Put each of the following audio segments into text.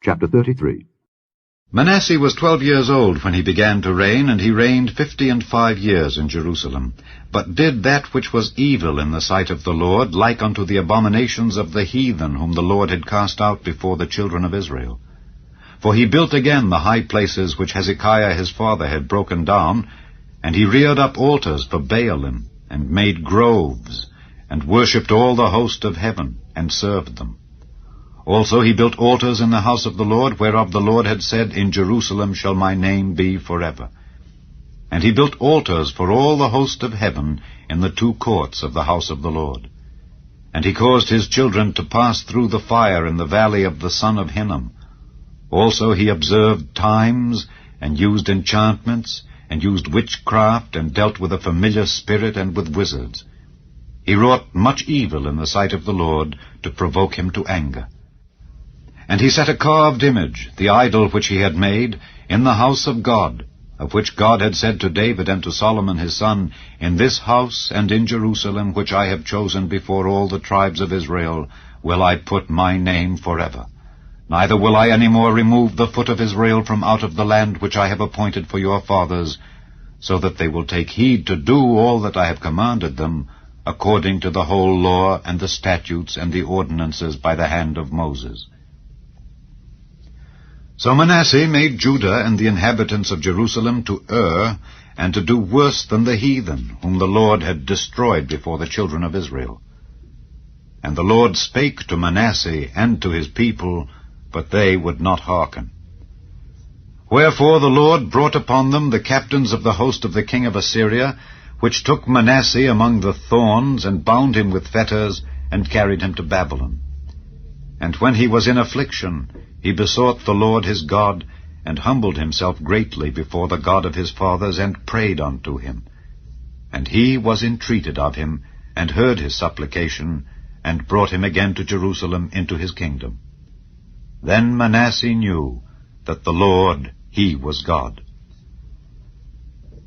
Chapter 33. Manasseh was 12 years old when he began to reign, and he reigned 55 years in Jerusalem, but did that which was evil in the sight of the Lord, like unto the abominations of the heathen whom the Lord had cast out before the children of Israel. For he built again the high places which Hezekiah his father had broken down, and he reared up altars for Baalim, and made groves, and worshipped all the host of heaven, and served them. Also he built altars in the house of the Lord, whereof the Lord had said, In Jerusalem shall my name be forever. And he built altars for all the host of heaven in the two courts of the house of the Lord. And he caused his children to pass through the fire in the valley of the son of Hinnom. Also he observed times, and used enchantments, and used witchcraft, and dealt with a familiar spirit and with wizards. He wrought much evil in the sight of the Lord, to provoke him to anger. And he set a carved image, the idol which he had made, in the house of God, of which God had said to David and to Solomon his son, In this house and in Jerusalem, which I have chosen before all the tribes of Israel, will I put my name forever. Neither will I any more remove the foot of Israel from out of the land which I have appointed for your fathers, so that they will take heed to do all that I have commanded them, according to the whole law and the statutes and the ordinances by the hand of Moses. So Manasseh made Judah and the inhabitants of Jerusalem to err, and to do worse than the heathen, whom the Lord had destroyed before the children of Israel. And the Lord spake to Manasseh and to his people, but they would not hearken. Wherefore the Lord brought upon them the captains of the host of the king of Assyria, which took Manasseh among the thorns, and bound him with fetters, and carried him to Babylon. And when he was in affliction, he besought the Lord his God, and humbled himself greatly before the God of his fathers, and prayed unto him. And he was entreated of him, and heard his supplication, and brought him again to Jerusalem into his kingdom. Then Manasseh knew that the Lord, he was God.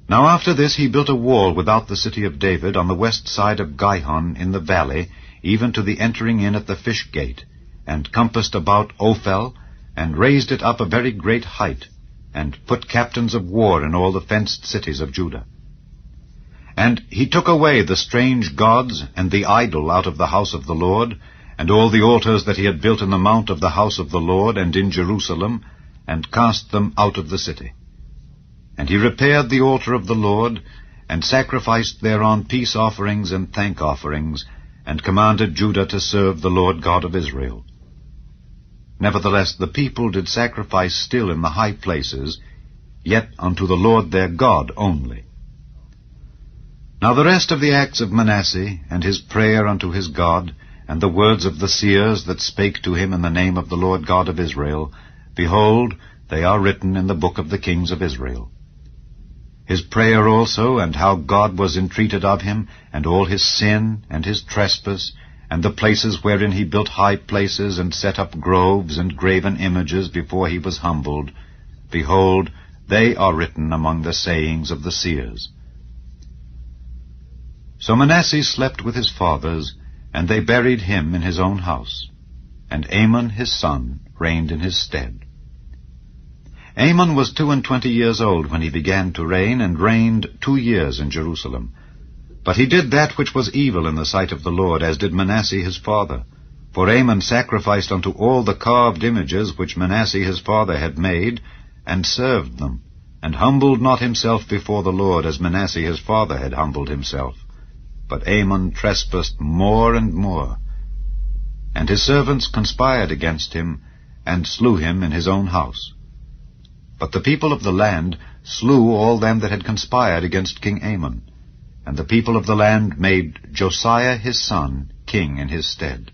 Now after this he built a wall without the city of David, on the west side of Gihon in the valley, even to the entering in at the fish gate, and compassed about Ophel, and raised it up a very great height, and put captains of war in all the fenced cities of Judah. And he took away the strange gods and the idol out of the house of the Lord, and all the altars that he had built in the mount of the house of the Lord and in Jerusalem, and cast them out of the city. And he repaired the altar of the Lord, and sacrificed thereon peace offerings and thank offerings, and commanded Judah to serve the Lord God of Israel. Nevertheless the people did sacrifice still in the high places, yet unto the Lord their God only. Now the rest of the acts of Manasseh, and his prayer unto his God, and the words of the seers that spake to him in the name of the Lord God of Israel, behold, they are written in the book of the kings of Israel. His prayer also, and how God was entreated of him, and all his sin, and his trespass, and the places wherein he built high places, and set up groves and graven images before he was humbled, behold, they are written among the sayings of the seers. So Manasseh slept with his fathers, and they buried him in his own house, and Amon his son reigned in his stead. Amon was 22 years old when he began to reign, and reigned 2 years in Jerusalem. But he did that which was evil in the sight of the Lord, as did Manasseh his father. For Amon sacrificed unto all the carved images which Manasseh his father had made, and served them, and humbled not himself before the Lord, as Manasseh his father had humbled himself. But Amon trespassed more and more. And his servants conspired against him, and slew him in his own house. But the people of the land slew all them that had conspired against King Amon. And the people of the land made Josiah his son king in his stead.